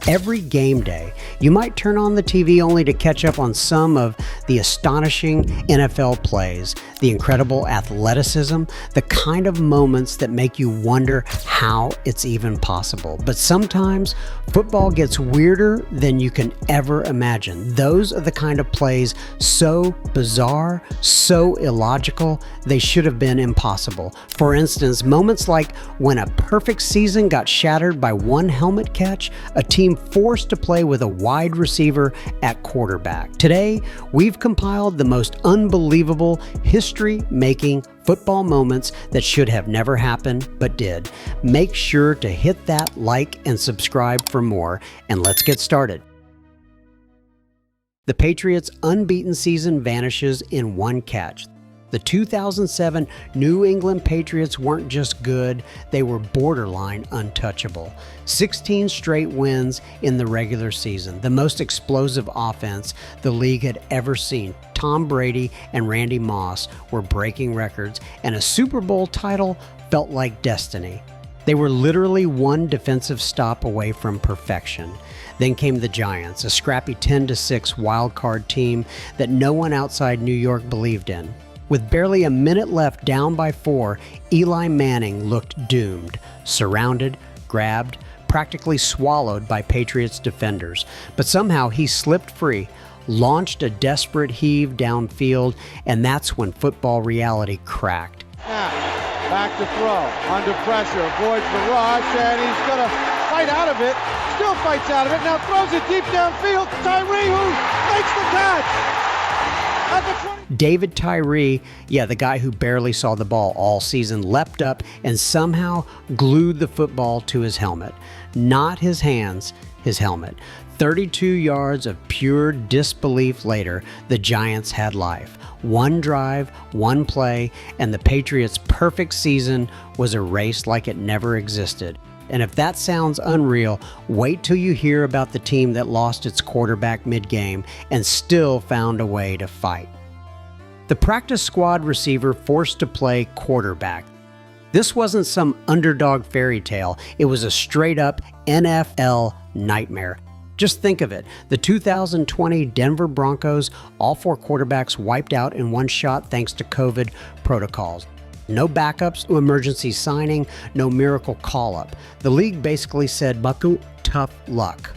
Every game day, you might turn on the TV only to catch up on some of the astonishing NFL plays, the incredible athleticism, the kind of moments that make you wonder how it's even possible. But sometimes, football gets weirder than you can ever imagine. Those are the kind of plays so bizarre, so illogical, they should have been impossible. For instance, moments like when a perfect season got shattered by one helmet catch, a team forced to play with a wide receiver at quarterback. Today, we've compiled the most unbelievable, history-making football moments that should have never happened but did. Make sure to hit that like and subscribe for more, and let's get started. The Patriots' unbeaten season vanishes in one catch. The 2007 New England Patriots weren't just good, they were borderline untouchable. 16 straight wins in the regular season, the most explosive offense the league had ever seen. Tom Brady and Randy Moss were breaking records, and a Super Bowl title felt like destiny. They were literally one defensive stop away from perfection. Then came the Giants, a scrappy 10-6 wild card team that no one outside New York believed in. With barely a minute left down by 4, Eli Manning looked doomed, surrounded, grabbed, practically swallowed by Patriots defenders. But somehow he slipped free, launched a desperate heave downfield, and that's when football reality cracked. Now, back to throw, under pressure, avoids the rush, and he's going to fight out of it, still fights out of it, now throws it deep downfield, Tyree who makes the catch! David Tyree, the guy who barely saw the ball all season, leapt up and somehow glued the football to his helmet. Not his hands, his helmet. 32 yards of pure disbelief later, the Giants had life. One drive, one play, and the Patriots' perfect season was erased like it never existed. And if that sounds unreal, wait till you hear about the team that lost its quarterback mid-game and still found a way to fight. The practice squad receiver forced to play quarterback. This wasn't some underdog fairy tale. It was a straight-up NFL nightmare. Just think of it. The 2020 Denver Broncos, all 4 quarterbacks wiped out in one shot thanks to COVID protocols. No backups, no emergency signing, no miracle call-up. The league basically said, "Bucku, tough luck."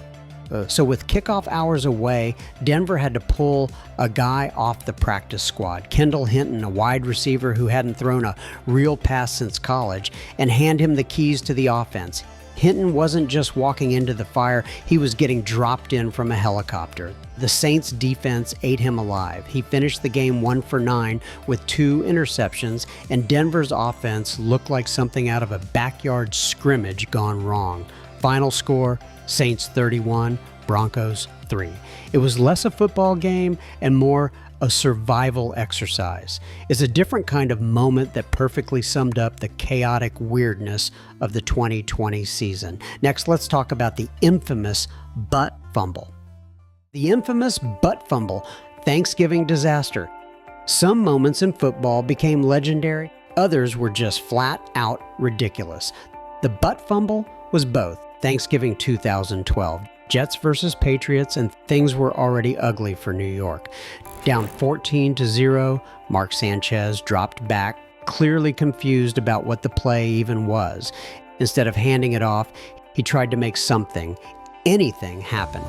So with kickoff hours away, Denver had to pull a guy off the practice squad, Kendall Hinton, a wide receiver who hadn't thrown a real pass since college, and hand him the keys to the offense. Hinton wasn't just walking into the fire, he was getting dropped in from a helicopter. The Saints' defense ate him alive. He finished the game 1 for 9 with 2 interceptions, and Denver's offense looked like something out of a backyard scrimmage gone wrong. Final score, Saints 31, Broncos 3. It was less a football game and more a survival exercise. It's a different kind of moment that perfectly summed up the chaotic weirdness of the 2020 season. Next, let's talk about the infamous butt fumble. The infamous butt fumble, Thanksgiving disaster. Some moments in football became legendary, others were just flat out ridiculous. The butt fumble was both. Thanksgiving 2012. Jets versus Patriots, and things were already ugly for New York. Down 14-0, Mark Sanchez dropped back, clearly confused about what the play even was. Instead of handing it off, he tried to make anything happen.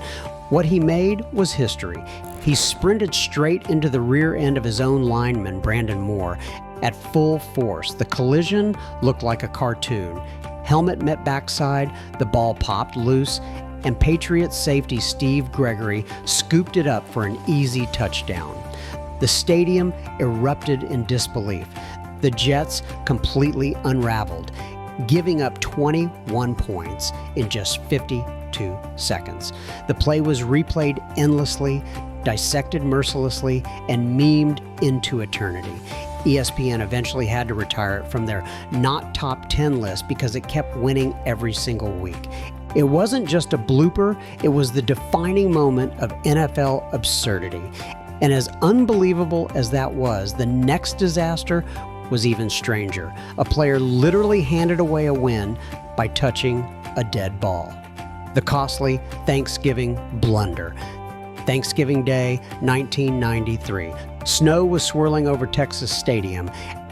What he made was history. He sprinted straight into the rear end of his own lineman, Brandon Moore, at full force. The collision looked like a cartoon. Helmet met backside, the ball popped loose, and Patriots safety Steve Gregory scooped it up for an easy touchdown. The stadium erupted in disbelief. The Jets completely unraveled, giving up 21 points in just 52 seconds. The play was replayed endlessly, dissected mercilessly, and memed into eternity. ESPN eventually had to retire it from their not top 10 list because it kept winning every single week. It wasn't just a blooper, it was the defining moment of NFL absurdity. And as unbelievable as that was, the next disaster was even stranger. A player literally handed away a win by touching a dead ball. the costly Thanksgiving blunder. Thanksgiving Day, 1993. Snow was swirling over Texas Stadium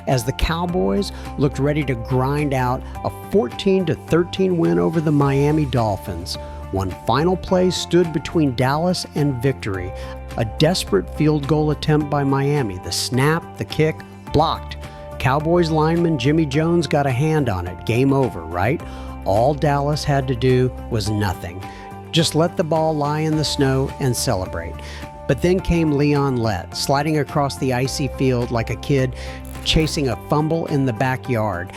as the Cowboys looked ready to grind out a 14-13 win over the Miami Dolphins. One final play stood between Dallas and victory. A desperate field goal attempt by Miami. The snap, the kick, blocked. Cowboys lineman Jimmy Jones got a hand on it. Game over, right? All Dallas had to do was nothing. Just let the ball lie in the snow and celebrate. But then came Leon Lett, sliding across the icy field like a kid chasing a fumble in the backyard.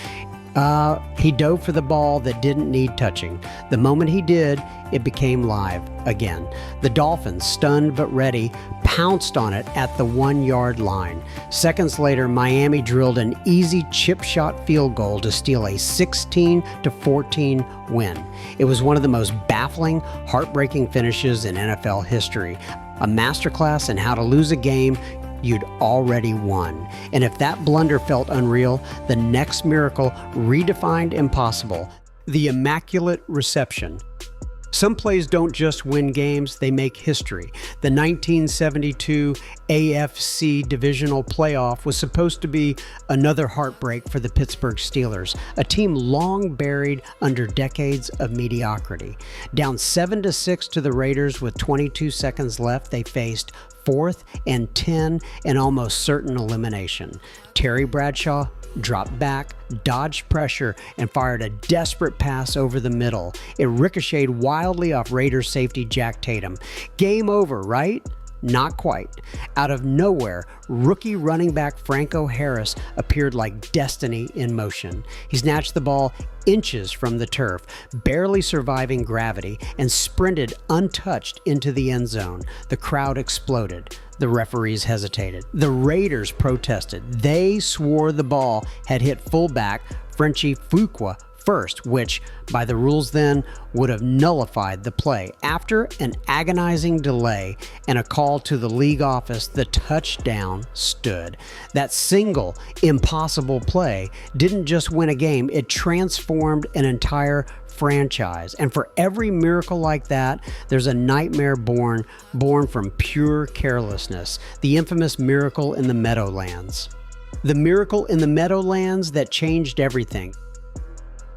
He dove for the ball that didn't need touching. The moment he did, it became live again. The Dolphins, stunned but ready, pounced on it at the 1-yard line. Seconds later, Miami drilled an easy chip shot field goal to steal a 16-14 win. It was one of the most baffling, heartbreaking finishes in NFL history. A masterclass in how to lose a game you'd already won. And if that blunder felt unreal, the next miracle redefined impossible: the Immaculate Reception. Some plays don't just win games, they make history. The 1972 AFC Divisional Playoff was supposed to be another heartbreak for the Pittsburgh Steelers, a team long buried under decades of mediocrity. Down 7-6 to the Raiders with 22 seconds left, they faced 4th and 10 and almost certain elimination. Terry Bradshaw dropped back, dodged pressure, and fired a desperate pass over the middle. It ricocheted wildly off Raiders safety Jack Tatum. Game over, right? Not quite. Out of nowhere, rookie running back Franco Harris appeared like destiny in motion. He snatched the ball inches from the turf, barely surviving gravity, and sprinted untouched into the end zone. The crowd exploded. The referees hesitated. The Raiders protested. They swore the ball had hit fullback Frenchie Fuqua first, which, by the rules then, would have nullified the play. After an agonizing delay and a call to the league office, the touchdown stood. That single impossible play didn't just win a game, it transformed an entire franchise. And for every miracle like that, there's a nightmare born from pure carelessness. The infamous miracle in the Meadowlands. The miracle in the Meadowlands that changed everything.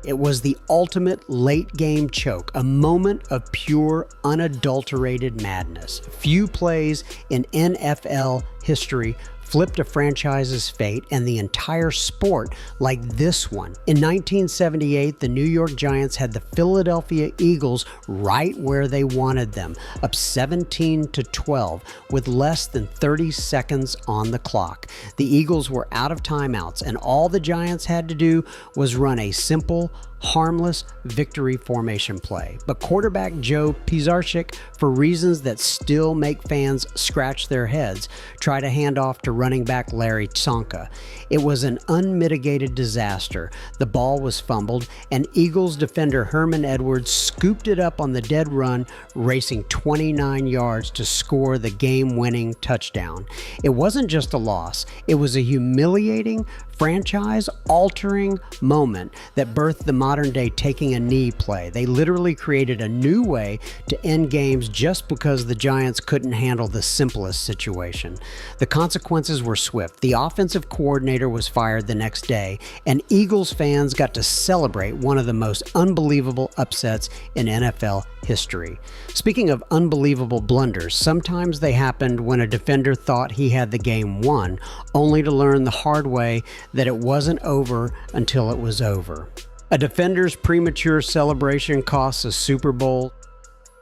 It was the ultimate late-game choke, a moment of pure, unadulterated madness. Few plays in NFL history flipped a franchise's fate and the entire sport like this one. In 1978, the New York Giants had the Philadelphia Eagles right where they wanted them, up 17-12 with less than 30 seconds on the clock. The Eagles were out of timeouts, and all the Giants had to do was run a simple, harmless victory formation play. But quarterback Joe Pisarcik, for reasons that still make fans scratch their heads, tried a handoff to running back Larry Tsonka. It was an unmitigated disaster. The ball was fumbled, and Eagles defender Herman Edwards scooped it up on the dead run, racing 29 yards to score the game-winning touchdown. It wasn't just a loss. It was a humiliating, franchise-altering moment that birthed the modern-day taking a knee play. They literally created a new way to end games just because the Giants couldn't handle the simplest situation. The consequences were swift. The offensive coordinator was fired the next day, and Eagles fans got to celebrate one of the most unbelievable upsets in NFL history. Speaking of unbelievable blunders, sometimes they happened when a defender thought he had the game won, only to learn the hard way that it wasn't over until it was over. A defender's premature celebration costs a Super Bowl.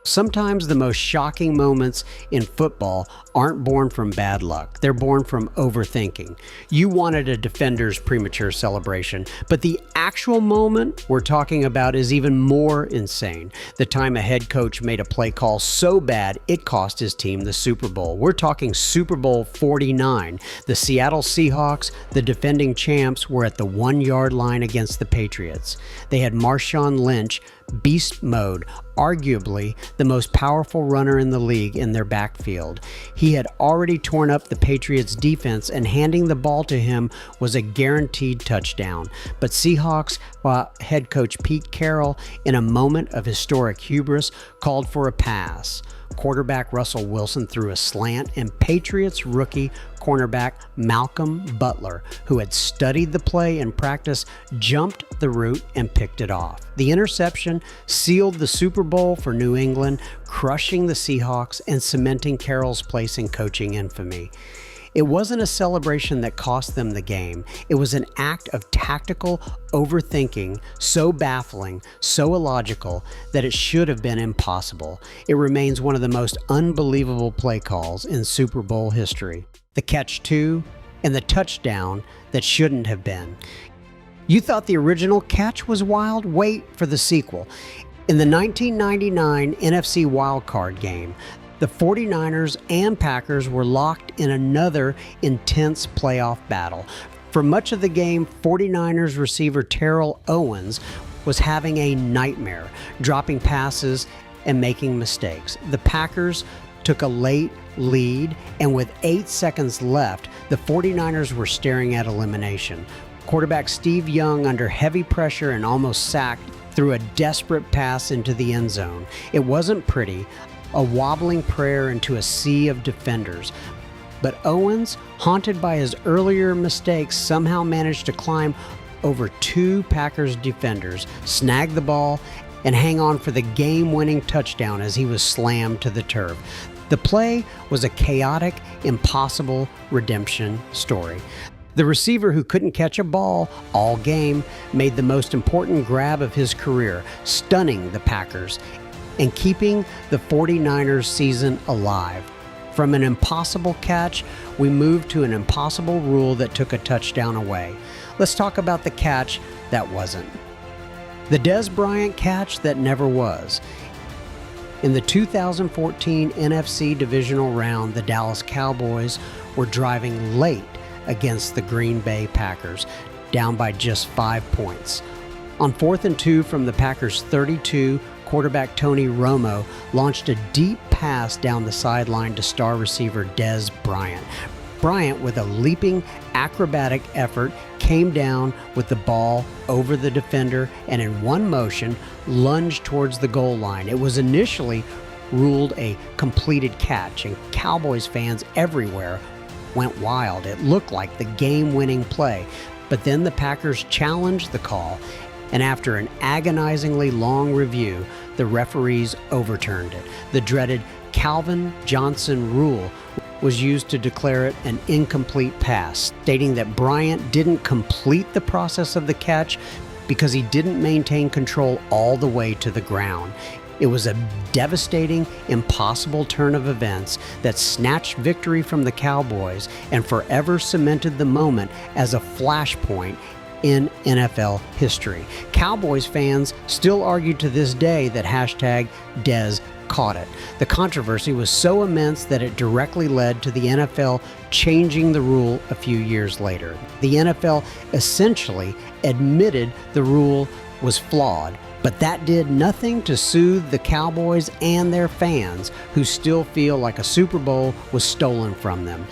Sometimes the most shocking moments in football aren't born from bad luck. They're born from overthinking. You wanted a defender's premature celebration, but the actual moment we're talking about is even more insane. The time a head coach made a play call so bad it cost his team the Super Bowl. We're talking Super Bowl 49. The Seattle Seahawks, the defending champs, were at the 1-yard line against the Patriots. They had Marshawn Lynch beast mode, arguably the most powerful runner in the league in their backfield. He had already torn up the Patriots defense, and handing the ball to him was a guaranteed touchdown. But Seahawks head coach Pete Carroll, in a moment of historic hubris, called for a pass. Quarterback Russell Wilson threw a slant, and Patriots rookie cornerback Malcolm Butler, who had studied the play in practice, jumped the route and picked it off. The interception sealed the Super Bowl for New England, crushing the Seahawks and cementing Carroll's place in coaching infamy. It wasn't a celebration that cost them the game. It was an act of tactical overthinking, so baffling, so illogical, that it should have been impossible. It remains one of the most unbelievable play calls in Super Bowl history. The catch two and the touchdown that shouldn't have been. You thought the original catch was wild? Wait for the sequel. In the 1999 NFC wildcard game, the 49ers and Packers were locked in another intense playoff battle. For much of the game, 49ers receiver Terrell Owens was having a nightmare, dropping passes and making mistakes. The Packers took a late lead, and with 8 seconds left, the 49ers were staring at elimination. Quarterback Steve Young, under heavy pressure and almost sacked, threw a desperate pass into the end zone. It wasn't pretty, a wobbling prayer into a sea of defenders. But Owens, haunted by his earlier mistakes, somehow managed to climb over 2 Packers defenders, snag the ball, and hang on for the game-winning touchdown as he was slammed to the turf. The play was a chaotic, impossible redemption story. The receiver who couldn't catch a ball all game made the most important grab of his career, stunning the Packers and keeping the 49ers season alive. From an impossible catch, we moved to an impossible rule that took a touchdown away. Let's talk about the catch that wasn't. The Bryant catch that never was. In the 2014 NFC divisional round, the Dallas Cowboys were driving late against the Green Bay Packers, down by just 5 points. On 4th and 2 from the Packers' 32, quarterback Tony Romo launched a deep pass down the sideline to star receiver Bryant. Bryant, with a leaping, acrobatic effort, came down with the ball over the defender and in one motion lunged towards the goal line. It was initially ruled a completed catch, and Cowboys fans everywhere went wild. It looked like the game-winning play, but then the Packers challenged the call, and after an agonizingly long review, the referees overturned it. The dreaded Calvin Johnson rule was used to declare it an incomplete pass, stating that Bryant didn't complete the process of the catch because he didn't maintain control all the way to the ground. It was a devastating, impossible turn of events that snatched victory from the Cowboys and forever cemented the moment as a flashpoint in NFL history. Cowboys fans still argue to this day that #Dez caught it. The controversy was so immense that it directly led to the NFL changing the rule a few years later. The NFL essentially admitted the rule was flawed, but that did nothing to soothe the Cowboys and their fans, who still feel like a Super Bowl was stolen from them.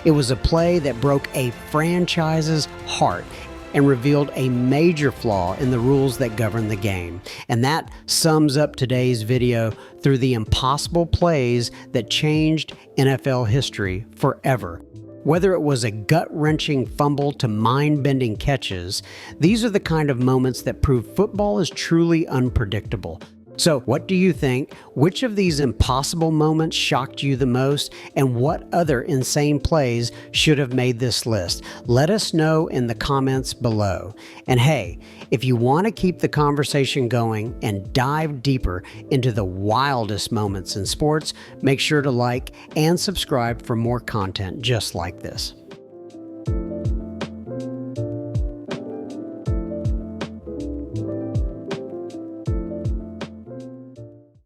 It was a play that broke a franchise's heart and revealed a major flaw in the rules that govern the game. And that sums up today's video through the impossible plays that changed NFL history forever. Whether it was a gut-wrenching fumble to mind-bending catches, these are the kind of moments that prove football is truly unpredictable. So, what do you think? Which of these impossible moments shocked you the most? And what other insane plays should have made this list? Let us know in the comments below. And hey, if you want to keep the conversation going and dive deeper into the wildest moments in sports, make sure to like and subscribe for more content just like this.